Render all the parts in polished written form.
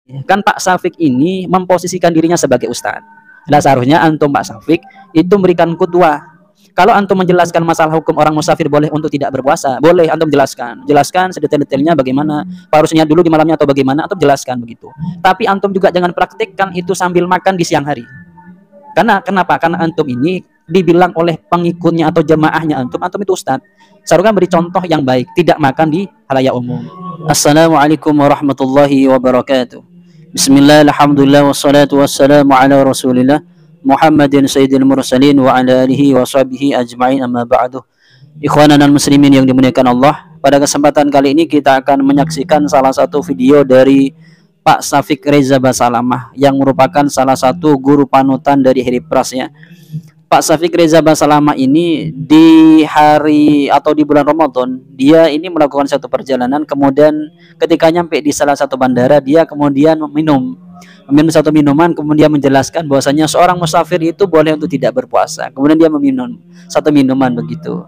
Kan Pak Syafiq ini memposisikan dirinya sebagai ustadz. Nah, seharusnya antum Pak Syafiq itu memberikan kutwah. Kalau antum menjelaskan masalah hukum orang musafir boleh untuk tidak berpuasa, boleh antum jelaskan sedetail-detailnya bagaimana, harusnya dulu di malamnya atau bagaimana, antum jelaskan begitu. Tapi antum juga jangan praktikkan itu sambil makan di siang hari. Karena kenapa? Karena antum ini dibilang oleh pengikutnya atau jemaahnya antum itu ustadz. Seharusnya beri contoh yang baik, tidak makan di halayak umum. Assalamualaikum warahmatullahi wabarakatuh. Bismillah, alhamdulillah, wassalatu wassalamu ala rasulillah Muhammadin sayyidil mursalin wa ala alihi wa sahbihi ajma'in, amma ba'du. Ikhwanan dan muslimin yang dimuliakan Allah, pada kesempatan kali ini kita akan menyaksikan salah satu video dari Pak Syafiq Reza Basalamah yang merupakan salah satu guru panutan dari Habib Pras ya. Pak Syafiq Reza Basalamah ini di hari atau di bulan Ramadan dia ini melakukan satu perjalanan, kemudian ketika nyampe di salah satu bandara dia kemudian minum satu minuman, kemudian menjelaskan bahwasanya seorang musafir itu boleh untuk tidak berpuasa. Kemudian dia meminum satu minuman begitu.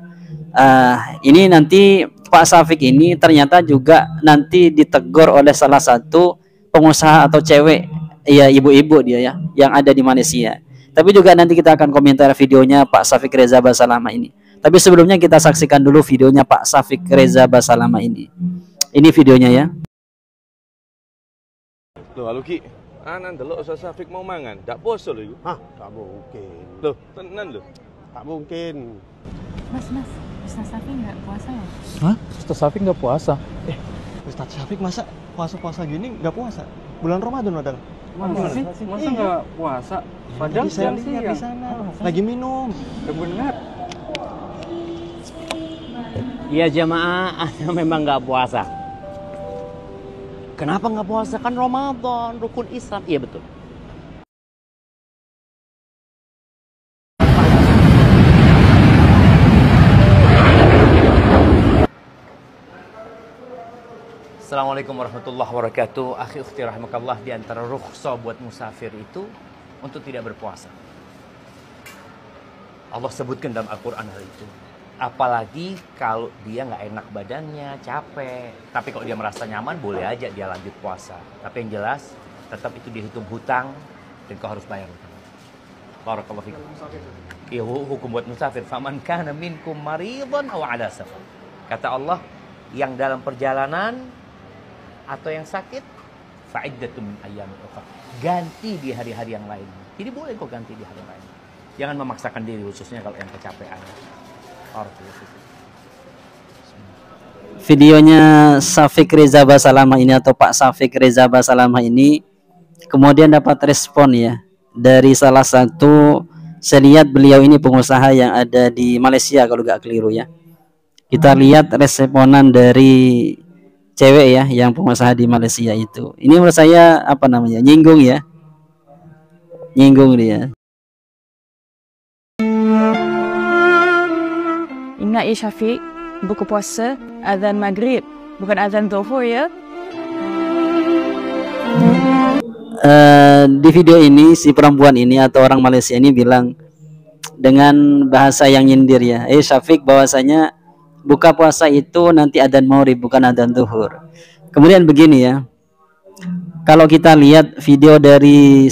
Ini nanti Pak Syafiq ini ternyata juga nanti ditegur oleh salah satu pengusaha atau cewek, ya ibu-ibu dia ya, yang ada di Malaysia. Tapi juga nanti kita akan komentar videonya Pak Syafiq Reza Basalamah ini. Tapi sebelumnya kita saksikan dulu videonya Pak Syafiq Reza Basalamah ini. Ini videonya ya. Loh, halo Ki. Anan delok Ustaz Syafiq mau mangan, ndak poso lho iku. Hah, tak mungkin. Loh, tenan lho. Tak mungkin. Mas, Ustaz Syafiq nggak puasa ya? Hah? Ustaz Syafiq nggak puasa? Ustaz Syafiq masa puasa-puasa gini nggak puasa? Bulan Ramadan padahal. Masa sih? Masa nggak puasa? Padahal saya lihat siang. di sana. Lagi minum. Benar. Iya jamaah, Anda memang nggak puasa. Kenapa nggak puasa? Kan Ramadan, rukun Islam. Iya betul. Assalamualaikum warahmatullahi wabarakatuh. Akhi ukhti rahimakallah, di antara rukhsah buat musafir itu untuk tidak berpuasa. Allah sebutkan dalam Al-Quran hal itu. Apalagi kalau dia nggak enak badannya, capek. Tapi kalau dia merasa nyaman, boleh aja dia lanjut puasa. Tapi yang jelas, tetap itu dihitung hutang dan kau harus bayar hutang. Barakallahu fikum. Iya, hukum buat musafir. Faman kana minkum maridhan aw ala safar. Kata Allah, yang dalam perjalanan atau yang sakit, fa'iddatun min ayyamin ukhra. Ganti di hari-hari yang lain. Jadi boleh kok ganti di hari lain. Jangan memaksakan diri, khususnya kalau yang kecapean. Videonya Syafiq Reza Basalamah ini atau Pak Syafiq Reza Basalamah ini kemudian dapat respon ya dari salah satu, saya lihat beliau ini pengusaha yang ada di Malaysia kalau gak keliru ya. Kita lihat responan dari cewek ya yang pengusaha di Malaysia itu. Ini menurut saya apa namanya, nyinggung ya, nyinggung dia. Ingat ya Syafiq, buka puasa azan maghrib, bukan azan zuhur ya. Di video ini si perempuan ini atau orang Malaysia ini bilang dengan bahasa yang nyindir ya, Syafiq, bahwasanya buka puasa itu nanti adzan maghrib bukan adzan zuhur. Kemudian begini ya, kalau kita lihat video dari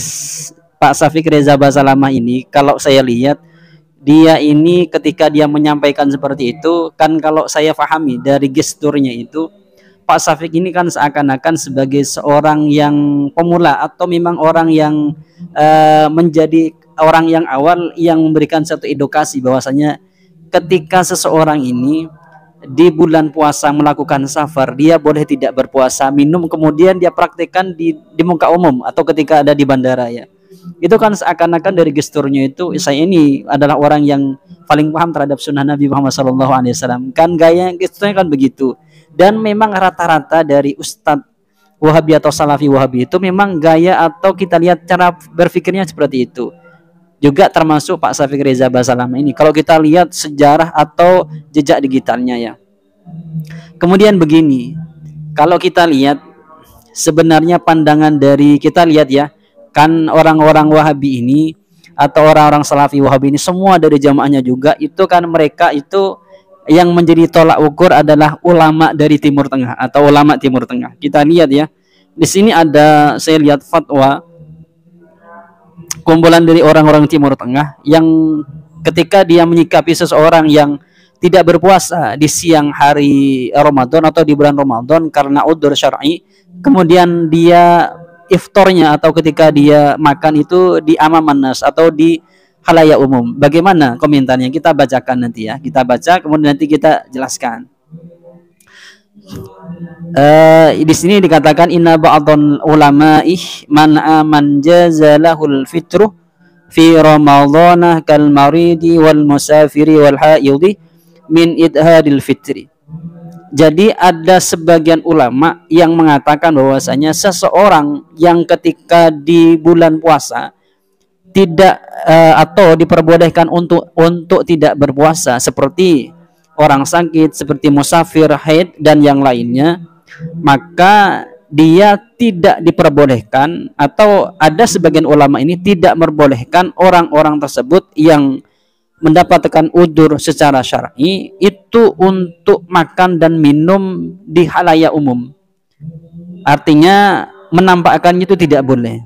Pak Syafiq Reza Basalamah ini, kalau saya lihat dia ini ketika dia menyampaikan seperti itu kan, kalau saya pahami dari gesturnya itu, Pak Syafiq ini kan seakan-akan sebagai seorang yang pemula atau memang orang yang menjadi orang yang awal yang memberikan satu edukasi bahwasanya ketika seseorang ini di bulan puasa melakukan safar, dia boleh tidak berpuasa, minum, kemudian dia praktekkan di muka umum atau ketika ada di bandara ya. Itu kan seakan-akan dari gesturnya itu, saya ini adalah orang yang paling paham terhadap sunnah Nabi Muhammad SAW. Kan gaya gesturnya kan begitu. Dan memang rata-rata dari Ustadz Wahabi atau Salafi Wahabi itu memang gaya atau kita lihat cara berpikirnya seperti itu. Juga termasuk Pak Syafiq Reza Basalamah ini. Kalau kita lihat sejarah atau jejak digitalnya ya. Kemudian begini, kalau kita lihat sebenarnya pandangan dari, kita lihat ya, kan orang-orang Wahabi ini atau orang-orang Salafi Wahabi ini semua dari jamaahnya juga itu kan mereka itu yang menjadi tolak ukur adalah ulama dari Timur Tengah atau ulama Timur Tengah. Kita lihat ya, Di sini ada, saya lihat fatwa kumpulan dari orang-orang Timur Tengah yang ketika dia menyikapi seseorang yang tidak berpuasa di siang hari Ramadan atau di bulan Ramadan karena udzur syar'i, kemudian dia iftornya atau ketika dia makan itu di amaman nas atau di halayak umum. Bagaimana komentarnya? Kita bacakan nanti ya. Kita baca kemudian nanti kita jelaskan. Di sini dikatakan inna ba'dhal ulama'ih man jazalahul fitru fi ramadhanah kal maridi wal musafiri wal haidhi min idhadil fitri. Jadi ada sebagian ulama yang mengatakan bahwasanya seseorang yang ketika di bulan puasa tidak atau diperbolehkan untuk tidak berpuasa, seperti orang sakit, seperti musafir, haid dan yang lainnya, maka dia tidak diperbolehkan, atau ada sebagian ulama ini tidak memperbolehkan orang-orang tersebut yang mendapatkan udzur secara syar'i itu untuk makan dan minum di halayak umum. Artinya menampakkannya itu tidak boleh.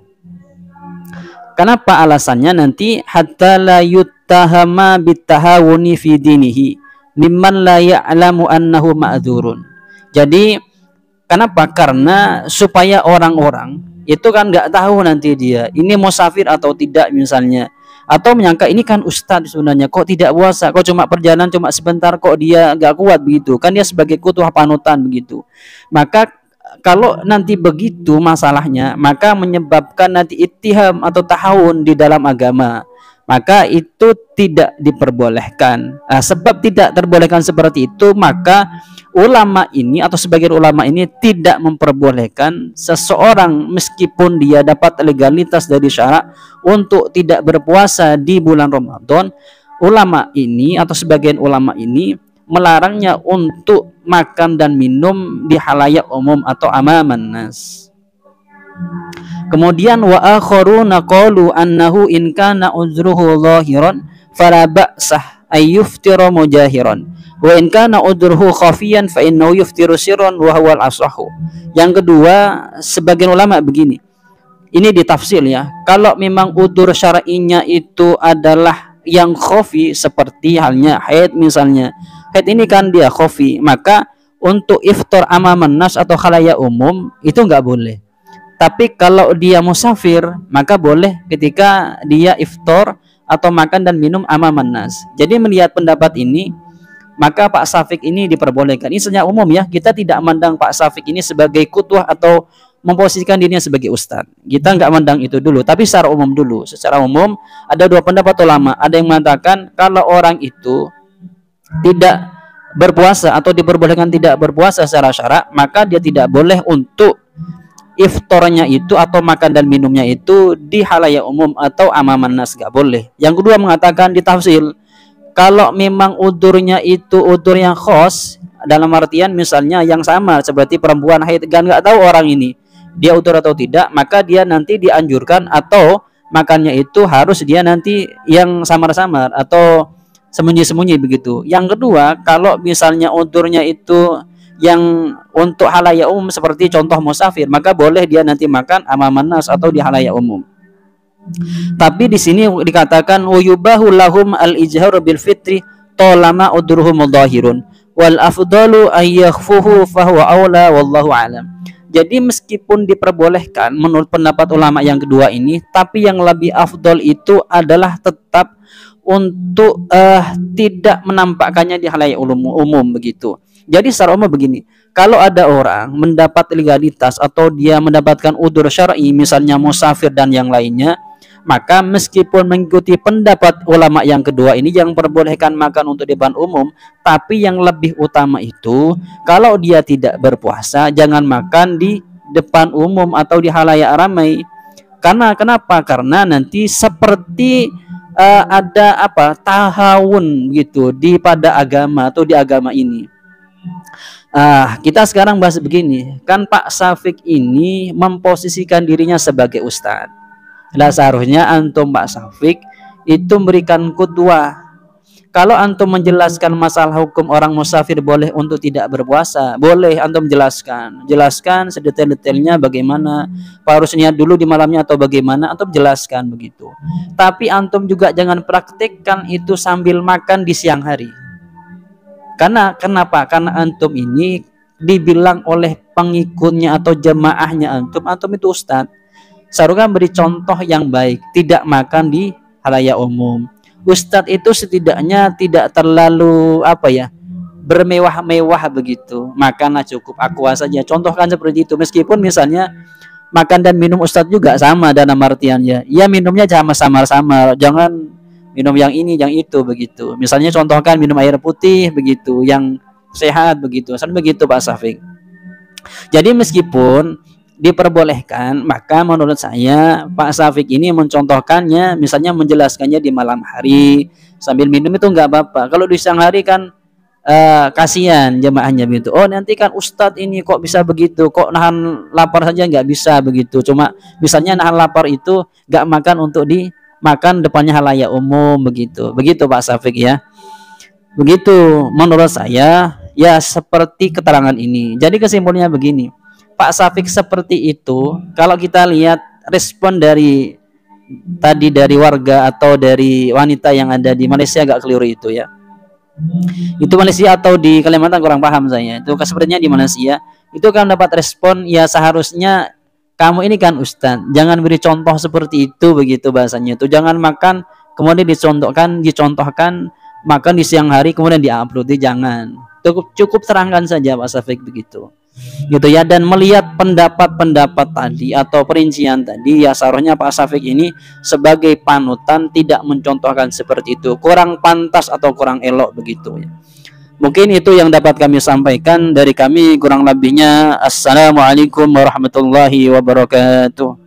Kenapa alasannya? Nanti hatta la yuttahama bitahawuni fi dinihi mimman la ya'lamu annahu ma'dzurun. Jadi kenapa? Karena supaya orang-orang itu kan nggak tahu nanti dia ini musafir atau tidak misalnya, atau menyangka ini kan ustadz sebenarnya kok tidak puasa, kok cuma perjalanan cuma sebentar, kok dia nggak kuat begitu, kan dia sebagai kutuah panutan begitu. Maka kalau nanti begitu masalahnya, maka menyebabkan nanti ittiham atau tahawun di dalam agama, maka itu tidak diperbolehkan. Sebab tidak terbolehkan seperti itu, maka ulama ini atau sebagian ulama ini tidak memperbolehkan seseorang meskipun dia dapat legalitas dari syarak untuk tidak berpuasa di bulan Ramadan. Ulama ini atau sebagian ulama ini melarangnya untuk makan dan minum di halayak umum atau amaman nas. Kemudian wa akharuna qalu annahu in kana uzruhu zahiran fala ba'sah ay yuftira mujahiran wa in kana udruhu khafiyan fa innahu yuftiru sirran wa huwal asahhu. Yang kedua, sebagian ulama begini. Ini ditafsir ya. Kalau memang udzur syar'inya itu adalah yang khafi, seperti halnya haid misalnya. Haid ini kan dia khafi, maka untuk iftar amaman nas atau khalayak umum itu enggak boleh. Tapi kalau dia musafir, maka boleh ketika dia iftar atau makan dan minum amaman nas. Jadi melihat pendapat ini, maka Pak Syafiq ini diperbolehkan. Ini secara umum ya, kita tidak memandang Pak Syafiq ini sebagai kutuah atau memposisikan dirinya sebagai ustadz. Kita nggak memandang itu dulu, tapi secara umum dulu. Secara umum ada dua pendapat ulama. Ada yang mengatakan kalau orang itu tidak berpuasa atau diperbolehkan tidak berpuasa secara syarak, maka dia tidak boleh untuk iftarnya itu atau makan dan minumnya itu di halayak umum atau amaman nas, nggak boleh. Yang kedua mengatakan ditafsir, kalau memang udurnya itu udur yang khos, dalam artian misalnya yang sama seperti perempuan haid, kan nggak tahu orang ini dia udur atau tidak, maka dia nanti dianjurkan atau makannya itu harus dia nanti yang samar-samar atau sembunyi-sembunyi begitu. Yang kedua, kalau misalnya udurnya itu yang untuk halayak umum seperti contoh musafir, maka boleh dia nanti makan amaman nas atau di halayak umum. Tapi di sini dikatakan wayubahu lahum al-ijhar bil fitri talama udruhum dhahirun wal afdalu ayyakhfuhu fahuwa aula wallahu alam. Jadi meskipun diperbolehkan menurut pendapat ulama yang kedua ini, tapi yang lebih afdol itu adalah tetap untuk tidak menampakkannya di halayak umum begitu. Jadi secara umum begini, kalau ada orang mendapat legalitas atau dia mendapatkan udzur syar'i misalnya musafir dan yang lainnya, maka meskipun mengikuti pendapat ulama yang kedua ini yang perbolehkan makan untuk di depan umum, tapi yang lebih utama itu kalau dia tidak berpuasa jangan makan di depan umum atau di halayak ramai. Karena kenapa? Karena nanti seperti ada tahawun gitu pada agama atau di agama ini. Kita sekarang bahas begini, kan Pak Syafiq ini memposisikan dirinya sebagai ustadz. Lah seharusnya antum Pak Syafiq itu memberikan qudwah. Kalau antum menjelaskan masalah hukum orang musafir boleh untuk tidak berpuasa, boleh antum jelaskan sedetail-detailnya bagaimana, harus niat dulu di malamnya atau bagaimana, antum jelaskan begitu. Tapi antum juga jangan praktikkan itu sambil makan di siang hari. Karena kenapa? Karena antum ini dibilang oleh pengikutnya atau jemaahnya antum itu ustadz. Seharusnya beri contoh yang baik, tidak makan di halayak umum. Ustadz itu setidaknya tidak terlalu bermewah-mewah begitu. Makanlah cukup aqua saja. Contohkan seperti itu. Meskipun misalnya makan dan minum ustadz juga sama dalam artiannya. Ya minumnya sama-sama. Jangan minum yang ini, yang itu begitu. Misalnya contohkan minum air putih begitu, yang sehat begitu. Sampai begitu Pak Syafiq. Jadi meskipun diperbolehkan, maka menurut saya Pak Syafiq ini mencontohkannya, misalnya menjelaskannya di malam hari sambil minum itu nggak apa-apa. Kalau di siang hari kan kasihan jemaahnya begitu. Oh nanti kan Ustadz ini kok bisa begitu, kok nahan lapar saja nggak bisa begitu. Cuma misalnya nahan lapar itu nggak makan untuk dimakan depannya halayak umum begitu. Begitu Pak Syafiq ya. Begitu menurut saya ya, seperti keterangan ini. Jadi kesimpulannya begini. Pak Syafiq seperti itu, kalau kita lihat respon dari warga atau dari wanita yang ada di Malaysia agak keliru itu ya. Itu Malaysia atau di Kalimantan kurang paham saya. Itu sepertinya di Malaysia. Itu kan dapat respon ya, seharusnya kamu ini kan ustadz, jangan beri contoh seperti itu begitu bahasanya. Itu jangan makan kemudian dicontohkan makan di siang hari kemudian diupload, jangan. Cukup terangkan saja Pak Syafiq begitu. Gitu ya, dan melihat pendapat-pendapat tadi atau perincian tadi ya, seharusnya Pak Syafiq ini sebagai panutan tidak mencontohkan seperti itu, kurang pantas atau kurang elok begitu ya. Mungkin itu yang dapat kami sampaikan dari kami, kurang lebihnya assalamualaikum warahmatullahi wabarakatuh.